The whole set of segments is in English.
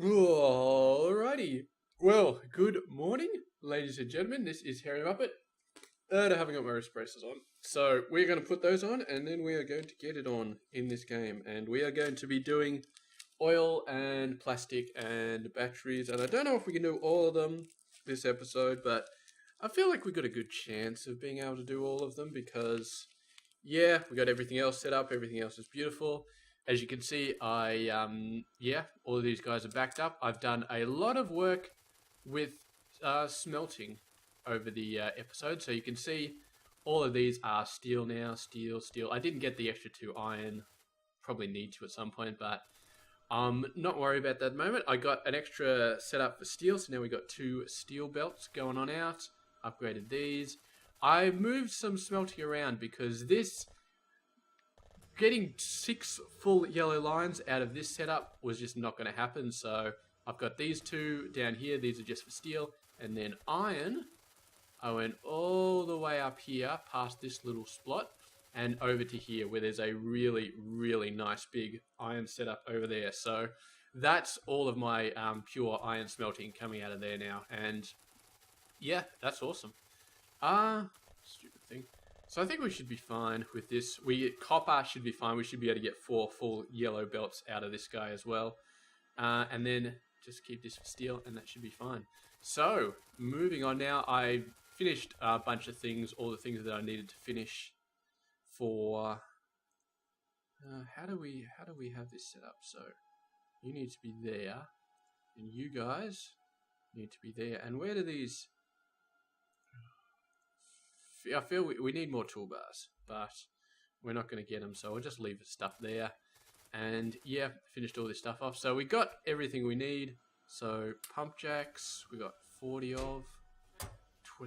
Alrighty. Well, good morning, ladies and gentlemen. This is Hairymuppet, and I haven't got my espressos on. So we're going to put those on, and then we are going to get it on in this game. And we are going to be doing oil and plastic and batteries. And I don't know if we can do all of them this episode, but I feel like we got a good chance of being able to do all of them because, yeah, we got everything else set up. Everything else is beautiful. As you can see, all of these guys are backed up. I've done a lot of work with smelting over the episode. So you can see all of these are steel now, steel. I didn't get the extra 2 iron. Probably need to at some point, but not worry about that at the moment. I got an extra setup for steel, so now we got 2 steel belts going on out. Upgraded these. I moved some smelting around because getting 6 full yellow lines out of this setup was just not going to happen. So I've got these 2 down here. These are just for steel. And then iron, I went all the way up here past this little spot and over to here where there's a really, really nice big iron setup over there. So that's all of my pure iron smelting coming out of there now. And yeah, that's awesome. Stupid thing. So I think we should be fine with this. Copper should be fine. We should be able to get 4 full yellow belts out of this guy as well. And then just keep this for steel and that should be fine. So, moving on now. I finished a bunch of things, all the things that I needed to finish for... how do we have this set up? So, you need to be there. And you guys need to be there. And where do these... I feel we need more toolbars, but we're not going to get them, so I'll just leave the stuff there. And yeah, finished all this stuff off. So we got everything we need. So pump jacks, we got 40 of,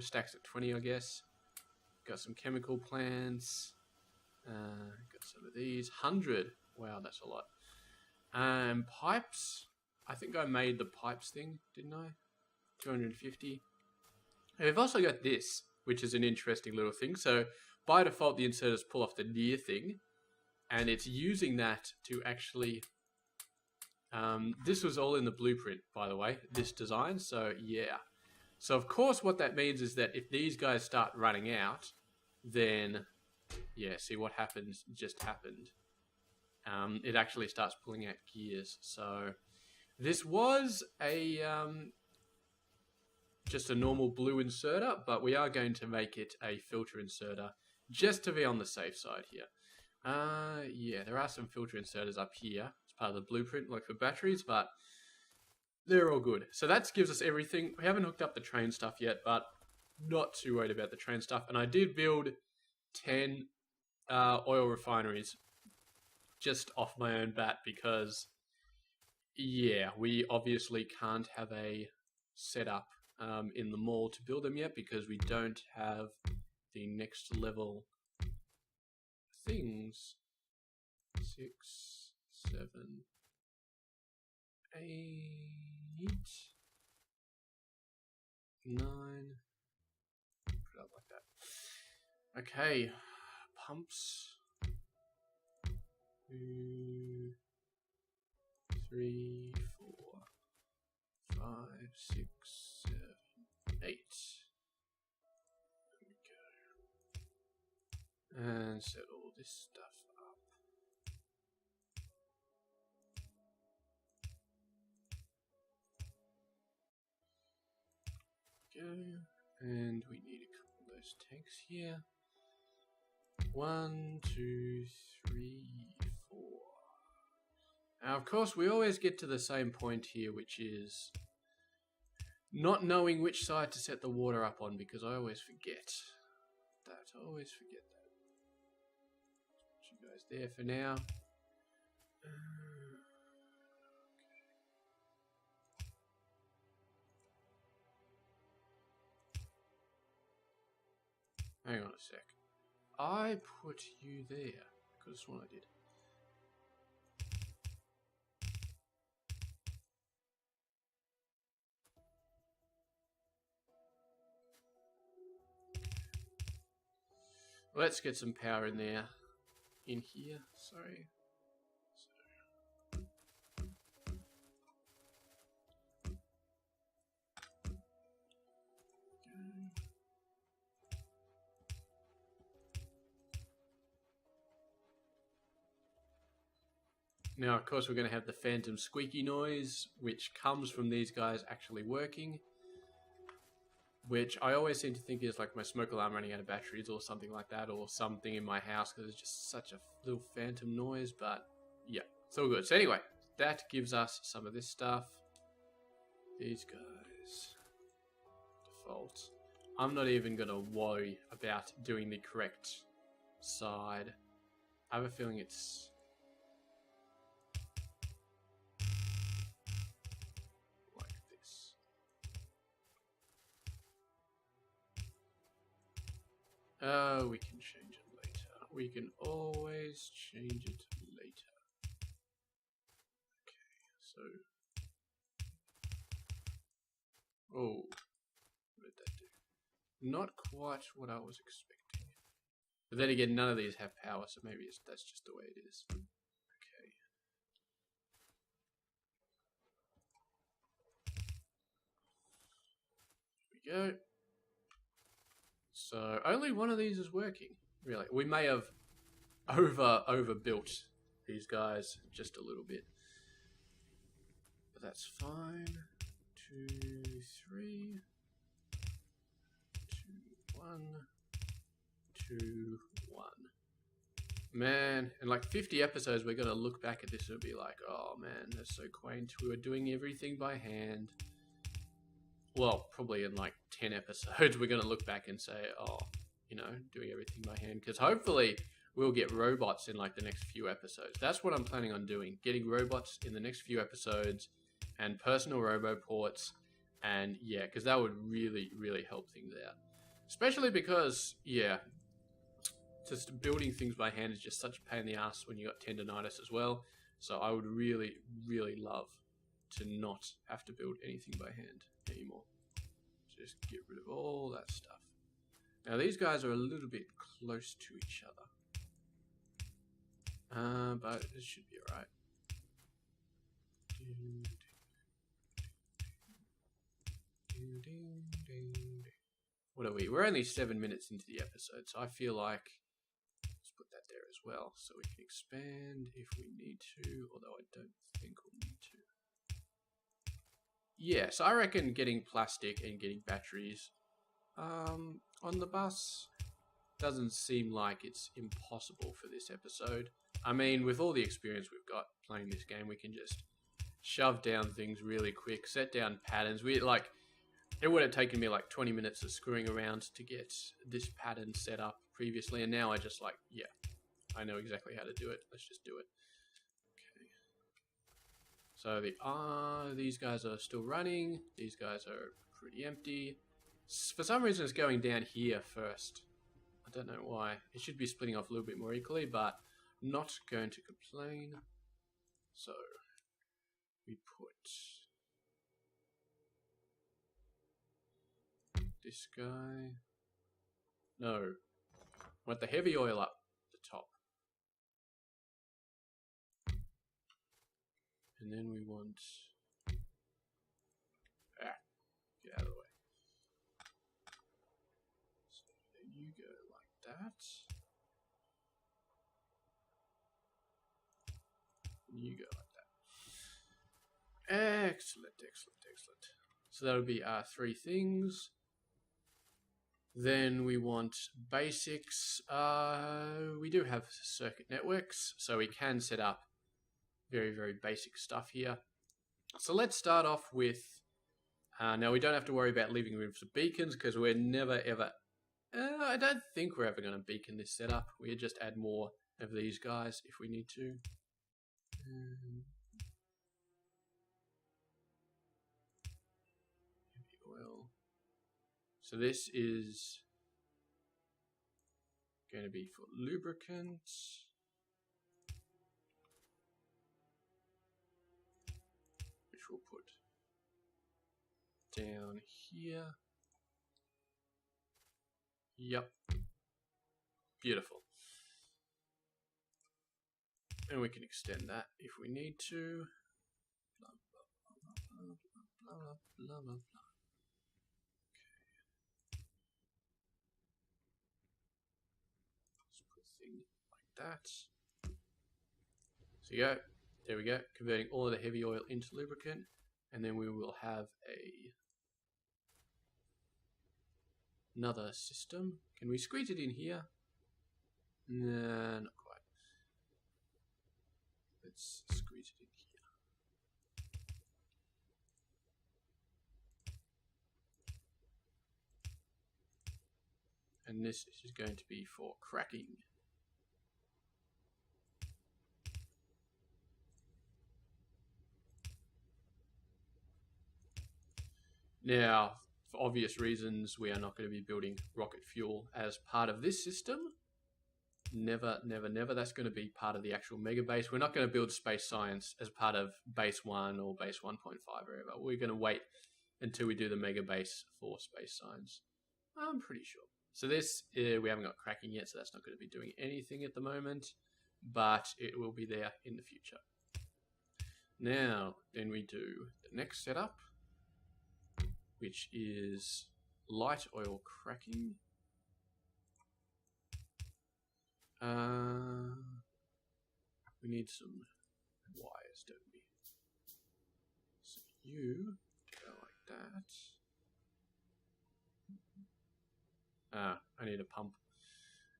stacks at 20, I guess. Got some chemical plants. Got some of these. 100. Wow, that's a lot. Pipes. I think I made the pipes thing, didn't I? 250. And we've also got this, which is an interesting little thing. So by default, the inserters pull off the near thing, and it's using that to actually... this was all in the blueprint, by the way, this design. So yeah. So of course what that means is that if these guys start running out, then yeah, see what happens just happened. It actually starts pulling out gears. So this was a... just a normal blue inserter, but we are going to make it a filter inserter just to be on the safe side here. Yeah, there are some filter inserters up here as part of the blueprint, like for batteries, but they're all good. So that gives us everything. We haven't hooked up the train stuff yet, but not too worried about the train stuff. And I did build 10 oil refineries just off my own bat because, yeah, we obviously can't have a setup in the mall to build them yet because we don't have the next level things. 6, 7, 8, 9. Put it up like that. Okay, pumps. 2, 3, 4, 5, 6, 7, 8. There we go. And set all this stuff up. Go. And we need a couple of those tanks here. 1, 2, 3, 4. Now, of course, we always get to the same point here, which is not knowing which side to set the water up on, because I always forget that. I always forget that. Put you guys there for now. Hang on a sec. I put you there. I could have sworn I did. Let's get some power in there. In here, sorry. Now, of course, we're going to have the phantom squeaky noise, which comes from these guys actually working. Which I always seem to think is like my smoke alarm running out of batteries or something like that, or something in my house, because it's just such a little phantom noise. But yeah, it's all good. So anyway, that gives us some of this stuff. These guys. Default. I'm not even going to worry about doing the correct side. I have a feeling it's... like this. We can change it later. We can always change it later. Okay, so... oh, what did that do? Not quite what I was expecting. But then again, none of these have power, so maybe that's just the way it is. Okay. Here we go. So only one of these is working, really. We may have overbuilt these guys just a little bit. But that's fine. 2, 3. 2, 1. 2, 1. Man, in like 50 episodes, we're going to look back at this and be like, oh man, that's so quaint. We were doing everything by hand. Well, probably in like 10 episodes, we're going to look back and say, oh, you know, doing everything by hand. Because hopefully we'll get robots in like the next few episodes. That's what I'm planning on doing. Getting robots in the next few episodes and personal roboports. And yeah, because that would really, really help things out. Especially because, yeah, just building things by hand is just such a pain in the ass when you got tendonitis as well. So I would really, really love to not have to build anything by hand anymore. Just get rid of all that stuff. Now these guys are a little bit close to each other. But it should be alright. What are we? We're only 7 minutes into the episode, so I feel like let's put that there as well, so we can expand if we need to, although I don't think we'll need to. Yeah, so I reckon getting plastic and getting batteries on the bus doesn't seem like it's impossible for this episode. I mean, with all the experience we've got playing this game, we can just shove down things really quick, set down patterns. It would have taken me like 20 minutes of screwing around to get this pattern set up previously, and now I just like, yeah, I know exactly how to do it. Let's just do it. Okay. So these guys are still running. These guys are pretty empty. For some reason, it's going down here first. I don't know why. It should be splitting off a little bit more equally, but I'm not going to complain. So we put this guy. No. I want the heavy oil up the top. And then we want... get out of the way. So there you go, like that. And you go like that. Excellent, excellent, excellent. So that'll be our 3 things. Then we want basics. We do have circuit networks, so we can set up very, very basic stuff here. So let's start off with, now we don't have to worry about leaving room for beacons because we're never ever, I don't think we're ever going to beacon this setup. We just add more of these guys if we need to. Heavy oil. So this is going to be for lubricants. Which we'll put down here. Yep. Beautiful. And we can extend that if we need to. Blah, blah, blah, blah, blah, blah, blah, blah. That. So you go. There we go. Converting all of the heavy oil into lubricant. And then we will have another system. Can we squeeze it in here? Nah, not quite. Let's squeeze it in here. And this is going to be for cracking. Now, for obvious reasons, we are not going to be building rocket fuel as part of this system. Never, never, never. That's going to be part of the actual mega base. We're not going to build space science as part of base 1 or base 1.5 or whatever. We're going to wait until we do the mega base for space science. I'm pretty sure. So this, we haven't got cracking yet, so that's not going to be doing anything at the moment, but it will be there in the future. Now, then we do the next setup, which is light oil cracking. We need some wires, don't we? So you go like that. I need a pump.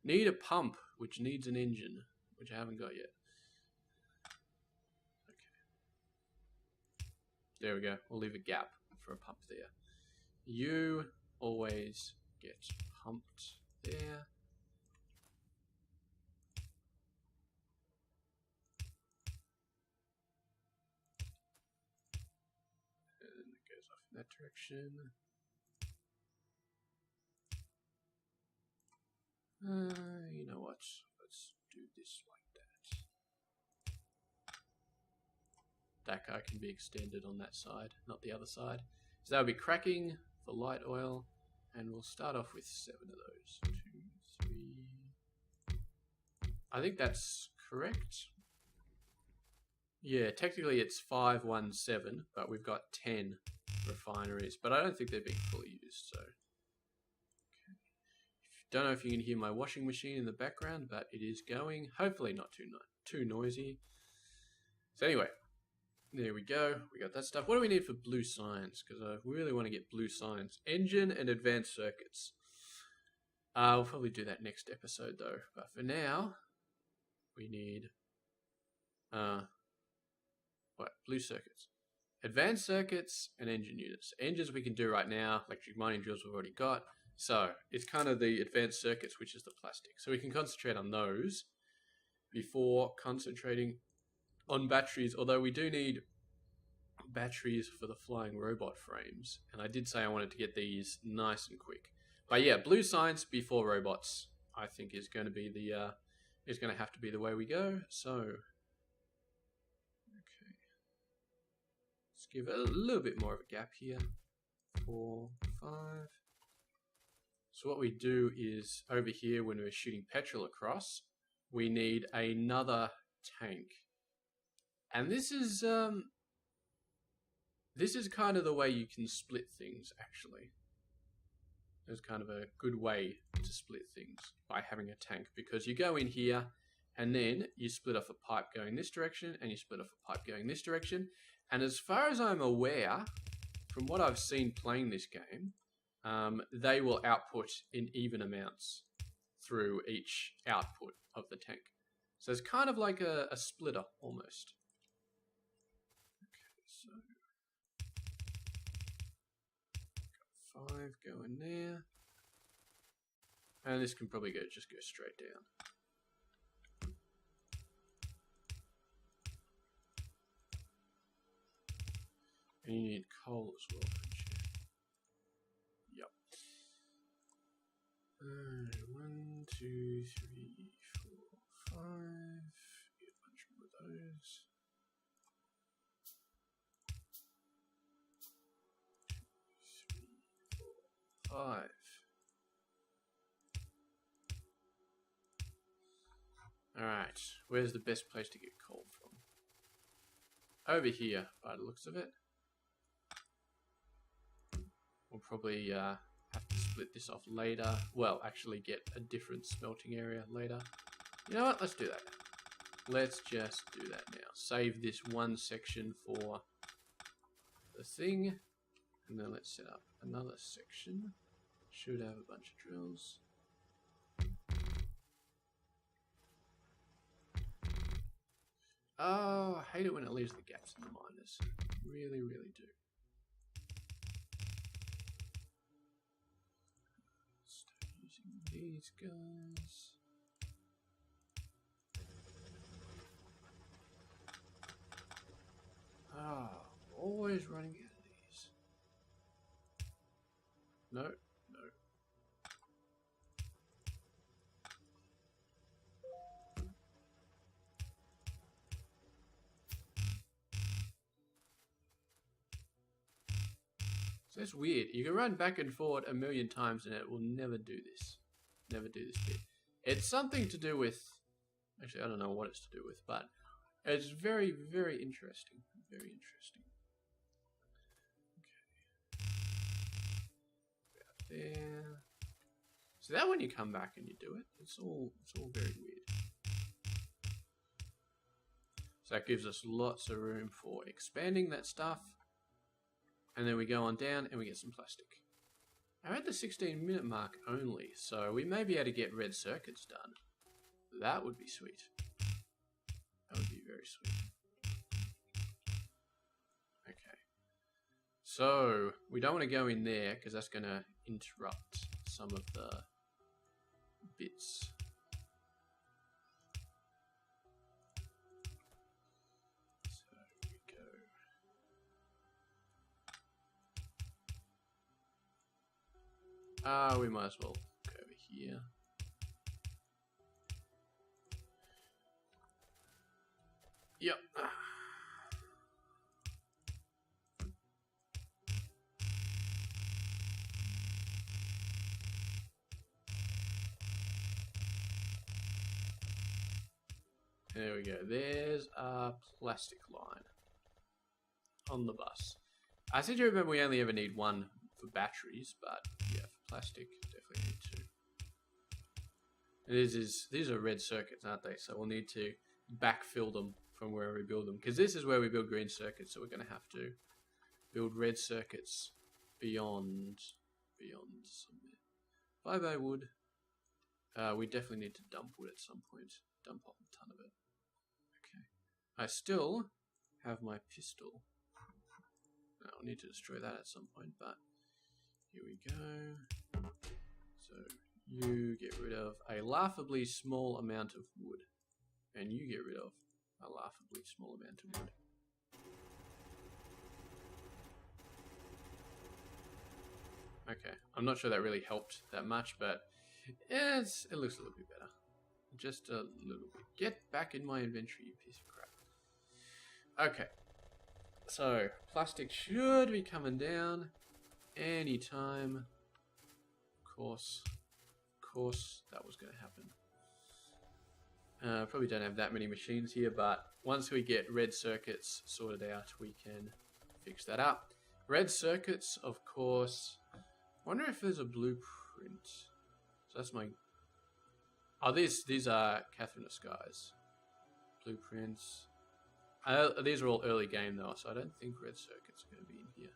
Need a pump, which needs an engine, which I haven't got yet. Okay. There we go. We'll leave a gap for a pump there. You always get pumped there. And it goes off in that direction. You know what? Let's do this like that. That guy can be extended on that side, not the other side. So that would be cracking for light oil, and we'll start off with 7 of those. 2, 3. I think that's correct. Yeah, technically it's 517, but we've got 10 refineries, but I don't think they're being fully used, so. Don't know if you can hear my washing machine in the background, but it is going. Hopefully not too noisy. So anyway, there we go. We got that stuff. What do we need for blue science? Because I really want to get blue science. Engine and advanced circuits. We'll probably do that next episode though. But for now, we need blue circuits. Advanced circuits and engine units. Engines we can do right now. Electric mining drills we've already got. So it's kind of the advanced circuits, which is the plastic. So we can concentrate on those before concentrating on batteries, although we do need batteries for the flying robot frames. And I did say I wanted to get these nice and quick. But yeah, blue science before robots, I think is going to be the is going to have to be the way we go. So okay, let's give it a little bit more of a gap here. 4, 5. So what we do is over here when we're shooting petrol across, we need another tank. And this is kind of the way you can split things actually. There's kind of a good way to split things by having a tank, because you go in here and then you split off a pipe going this direction and you split off a pipe going this direction. And as far as I'm aware, from what I've seen playing this game, they will output in even amounts through each output of the tank. So it's kind of like a splitter almost. Okay, so got 5 going there. And this can probably just go straight down. And you need coal as well. 1, 2, 3, 4, 5. Get a bunch more of those. 2, 3, 4, 5. Alright, where's the best place to get coal from? Over here, by the looks of it. We'll probably have to split this off later. Well, actually get a different smelting area later. You know what? Let's do that. let's just do that now. Save this one section for the thing. And then let's set up another section. Should have a bunch of drills. Oh, I hate it when it leaves the gaps in the miners. Really, really do. Start using these guys. Ah, always running out of these. No, no. So that's weird. You can run back and forward a million times and it will never do this. Never do this bit. It's something to do with... Actually, I don't know what it's to do with, but it's very, very interesting. Very interesting. Okay. There. So that when you come back and you do it, it's all very weird. So that gives us lots of room for expanding that stuff. And then we go on down and we get some plastic. I'm at the 16-minute mark only, so we may be able to get red circuits done. That would be sweet. That would be very sweet. Okay. So, we don't want to go in there because that's going to interrupt some of the bits. So, we go... we might as well go over here. Yep. There we go. There's a plastic line on the bus. I seem to remember we only ever need one for batteries, but yeah, for plastic, definitely need two. These are red circuits, aren't they? So we'll need to backfill them from where we build them, because this is where we build green circuits, so we're going to have to build red circuits beyond somewhere. Bye wood. We definitely need to dump wood at some point. Dump a ton of it. Okay. I still have my pistol. I'll need to destroy that at some point, but here we go. So you get rid of a laughably small amount of wood, and you get rid of a laughably small amount of wood. Okay, I'm not sure that really helped that much, but it looks a little bit better. Just a little bit. Get back in my inventory, you piece of crap. Okay, so plastic should be coming down anytime. Of course, that was going to happen. Probably don't have that many machines here, but once we get red circuits sorted out, we can fix that up. Red circuits, of course. I wonder if there's a blueprint. So that's my... Oh, these are Catherine Sky's blueprints. These are all early game though, so I don't think red circuits are going to be in here.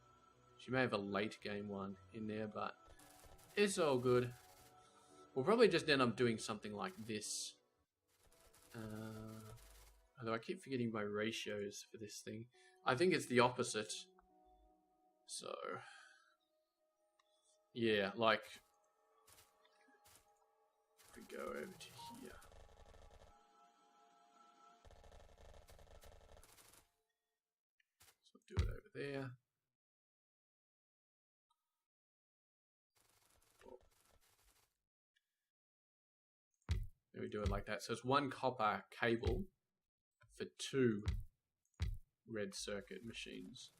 She may have a late game one in there, but it's all good. We'll probably just end up doing something like this. Although I keep forgetting my ratios for this thing. I think it's the opposite. So, yeah, like, if we go over to here. So do it over there. Then we do it like that. So it's one copper cable for two red circuit machines.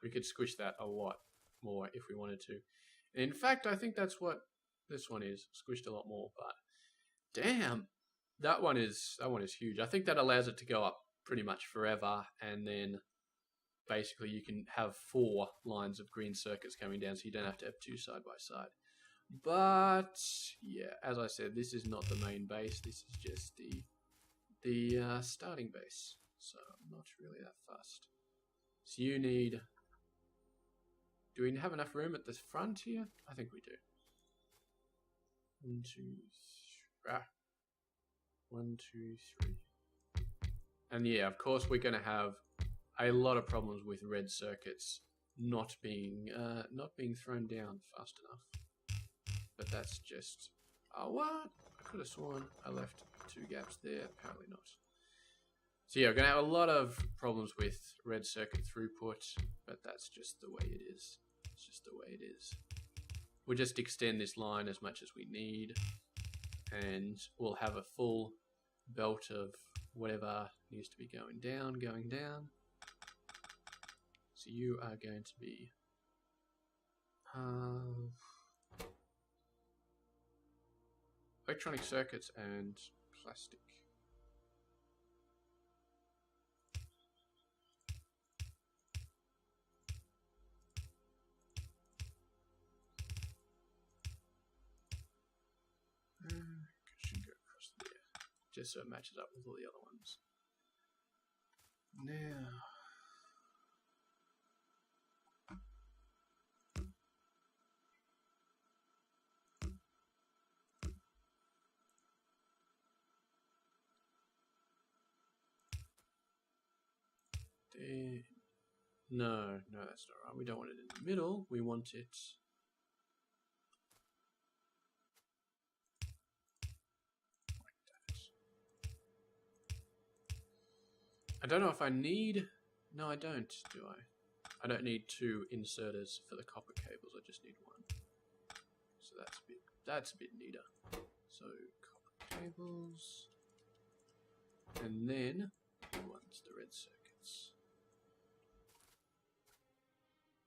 We could squish that a lot more if we wanted to. In fact, I think that's what this one is. Squished a lot more, but damn, that one is huge. I think that allows it to go up pretty much forever, and then basically you can have 4 lines of green circuits coming down, so you don't have to have 2 side by side. But yeah, as I said, this is not the main base. This is just the starting base. So I'm not really that fussed. So you need. Do we have enough room at the front here? I think we do. 1, 2, 3. 1, 2, 3. And yeah, of course, we're going to have a lot of problems with red circuits not being thrown down fast enough. But that's just... Oh, what? I could have sworn I left 2 gaps there. Apparently not. So yeah, we're going to have a lot of problems with red circuit throughput, but that's just the way it is. It's just the way it is. We'll just extend this line as much as we need, and we'll have a full belt of whatever needs to be going down. So you are going to be electronic circuits and plastic. Should go across there, just so it matches up with all the other ones. Now, there. No, that's not right. We don't want it in the middle. We want it. I don't know if I need... No, I don't, do I? I don't need 2 inserters for the copper cables. I just need 1. So that's a bit neater. So copper cables, and then the red circuits.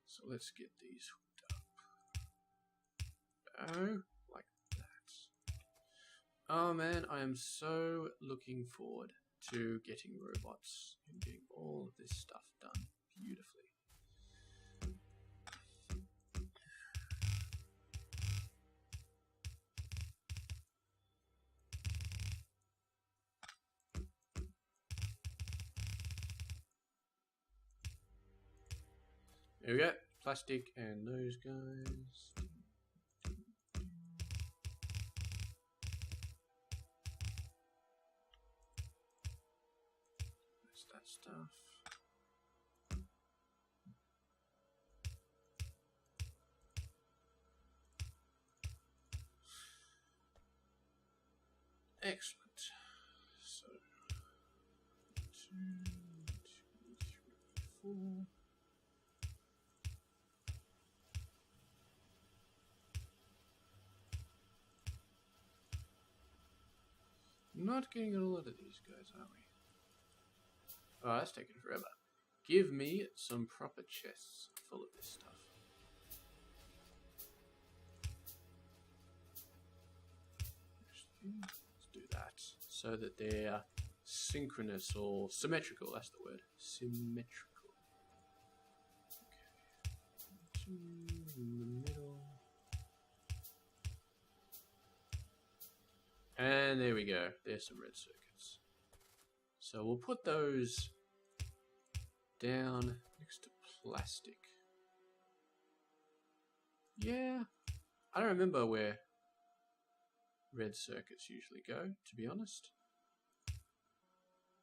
So let's get these hooked up. Oh, like that. Oh man, I am so looking forward to getting robots and getting all of this stuff done beautifully. There we go, plastic and those guys. That's that stuff. Excellent. So 2, 2, 3, 4. Not getting a lot of these guys, are we? Oh, that's taking forever. Give me some proper chests full of this stuff. Let's do that so that they're synchronous or symmetrical. That's the word. Symmetrical. Okay. 2 in the middle. And there we go. There's some red circuits. So we'll put those down next to plastic. Yeah. I don't remember where red circuits usually go, to be honest.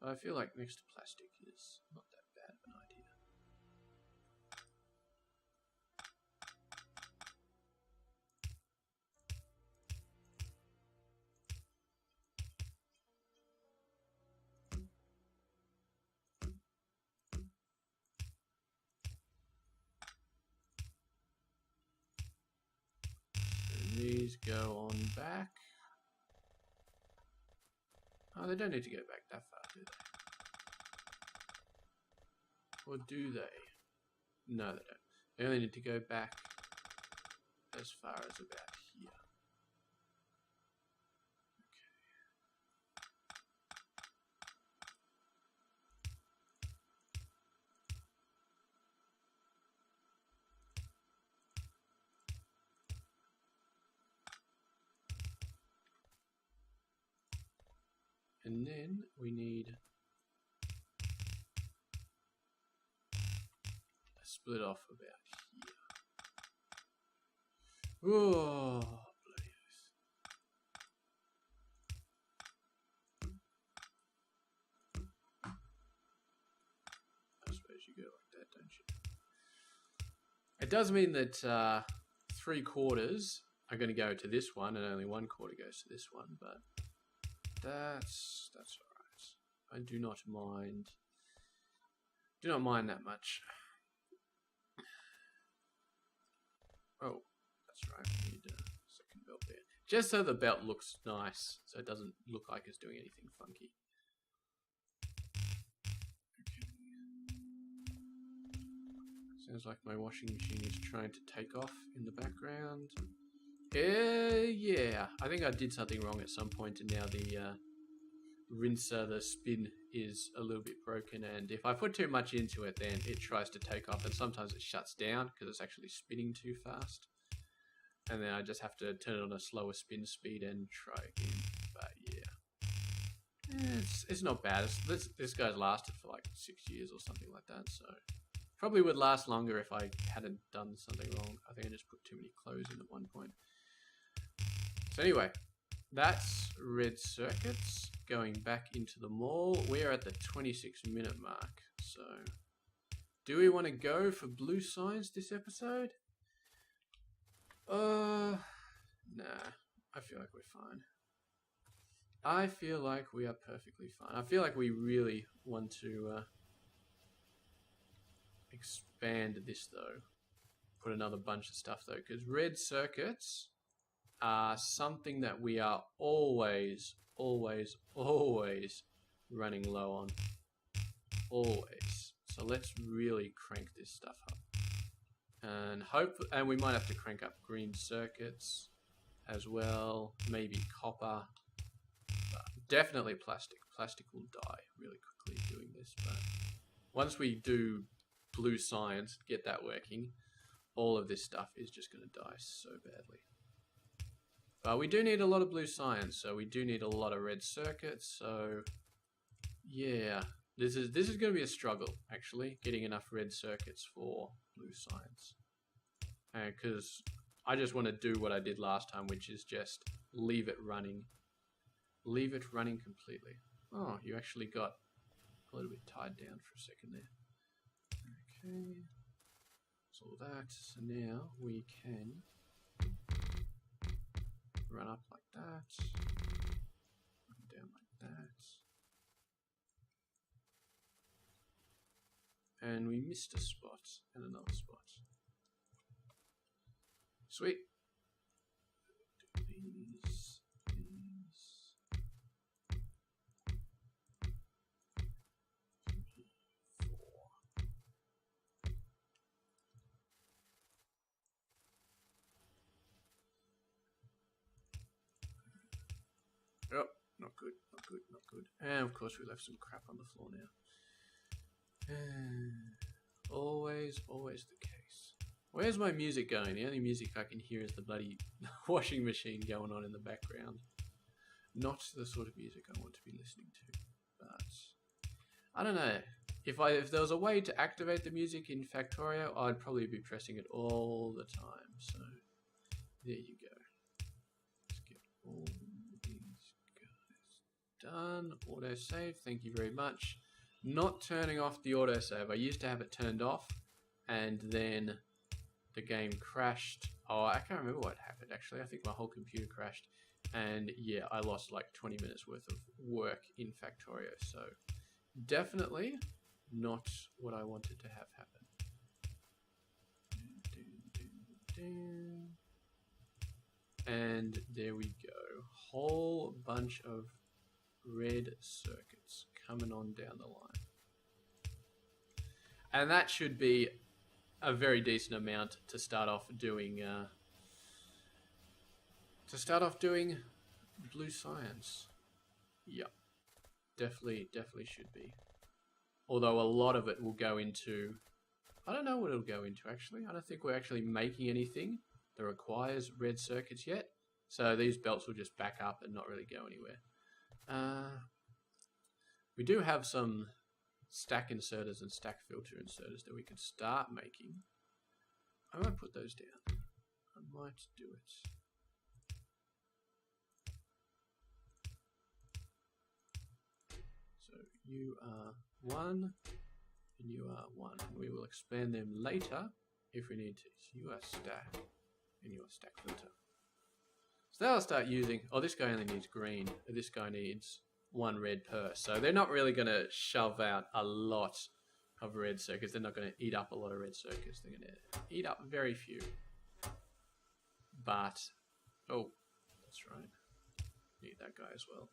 I feel like next to plastic is not that bad of an idea. And these go on back. Oh, they don't need to go back that far, do they? Or do they? No, they don't. They only need to go back as far as about here. And then we need a split off about here. Oh, bloody oath. I suppose you go like that, don't you? It does mean that 3/4 are going to go to this one, and only 1/4 goes to this one, but that's all right. I do not mind. Do not mind that much. Oh, that's right. We need a second belt there, just so the belt looks nice, so it doesn't look like it's doing anything funky. Sounds like my washing machine is trying to take off in the background. Yeah, I think I did something wrong at some point, and now the rinser, the spin is a little bit broken, and if I put too much into it, then it tries to take off, and sometimes it shuts down because it's actually spinning too fast. And then I just have to turn it on a slower spin speed and try again. But yeah, it's not bad. This guy's lasted for like 6 years or something like that, so probably would last longer if I hadn't done something wrong. I think I just put too many clothes in at one point. So anyway, that's red circuits going back into the mall. We're at the 26-minute mark. So do we want to go for blue signs this episode? Nah, I feel like we're fine. I feel like we are perfectly fine. I feel like we really want to expand this though. Put another bunch of stuff though, because red circuits are something that we are always running low on. Always. So let's really crank this stuff up. And we might have to crank up green circuits as well, maybe copper, but definitely plastic. Plastic will die really quickly doing this, but once we do blue signs, get that working, all of this stuff is just going to die so badly. But we do need a lot of blue signs, so we do need a lot of red circuits, so yeah. This is going to be a struggle, actually, getting enough red circuits for blue signs. Because I just want to do what I did last time, which is just leave it running. Leave it running completely. Oh, you actually got a little bit tied down for a second there. Okay. So that. So now we can run up like that. Run down like that. And we missed a spot and another spot. Sweet. Do these. Oh, not good, not good, not good. And of course we left some crap on the floor now. Always the case. Where's my music going? The only music I can hear is the bloody washing machine going on in the background. Not the sort of music I want to be listening to. But I don't know. If there was a way to activate the music in Factorio, I'd probably be pressing it all the time. So there you go. Let's get all these guys done. Autosave, thank you very much. Not turning off the autosave. I used to have it turned off, and then the game crashed. Oh, I can't remember what happened actually. I think my whole computer crashed, and yeah, I lost like 20 minutes worth of work in Factorio. So definitely not what I wanted to have happen. And there we go. Whole bunch of red circuits coming on down the line. And that should be a very decent amount to start off doing blue science. Yep. Definitely should be. Although a lot of it will go into, I don't know what it'll go into actually. I don't think we're actually making anything that requires red circuits yet. So these belts will just back up and not really go anywhere. We do have some stack inserters and stack filter inserters that we could start making. I might put those down. I might do it. So you are 1 and you are 1. We will expand them later if we need to. So you are stack and you are stack filter. So now I'll start using, oh, this guy only needs green. This guy needs 1 red per. So they're not really going to shove out a lot of red circuits. They're not going to eat up a lot of red circuits. They're going to eat up very few. But, oh, that's right. Need that guy as well.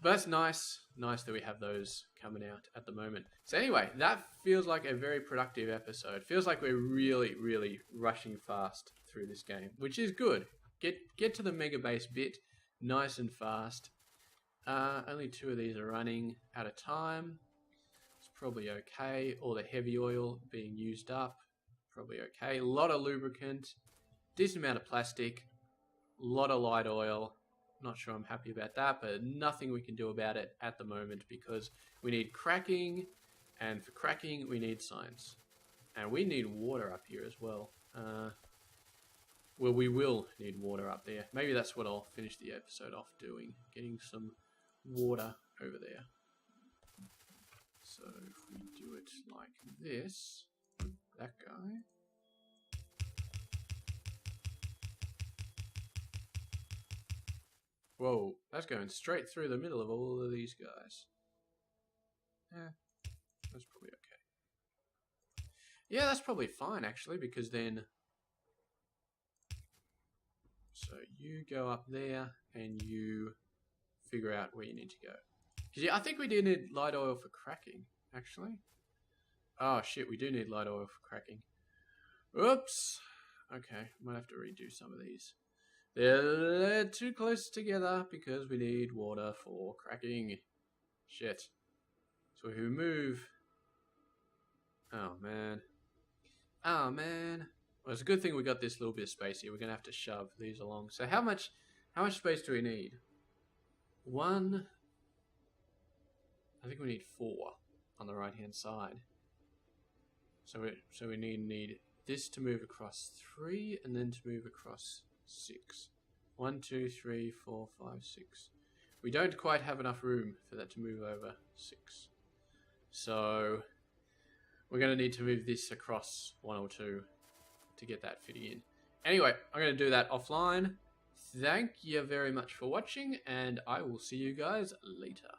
But that's nice. Nice that we have those coming out at the moment. So anyway, that feels like a very productive episode. Feels like we're really, really rushing fast through this game, which is good. Get to the mega base bit nice and fast. Only 2 of these are running at a time. It's probably okay. All the heavy oil being used up. Probably okay. A lot of lubricant. Decent amount of plastic. A lot of light oil. Not sure I'm happy about that, but nothing we can do about it at the moment because we need cracking, and for cracking we need science. And we need water up here as well. Well, we will need water up there. Maybe that's what I'll finish the episode off doing, getting some water over there. So if we do it like this, that guy. Whoa, that's going straight through the middle of all of these guys. Yeah, that's probably okay. Yeah, that's probably fine actually, because then... So you go up there and you figure out where you need to go. Because yeah, I think we do need light oil for cracking, actually. Oh shit, we do need light oil for cracking. Oops. Okay, might have to redo some of these. They're too close together because we need water for cracking. Shit. So if we move... Oh, man. Oh, man. Well, it's a good thing we got this little bit of space here. We're going to have to shove these along. So how much space do we need? 1... I think we need 4 on the right-hand side. So we need this to move across 3 and then to move across 6. 1, 2, 3, 4, 5, 6. We don't quite have enough room for that to move over 6. So we're going to need to move this across 1 or 2 to get that fitting in. Anyway, I'm going to do that offline. Thank you very much for watching, and I will see you guys later.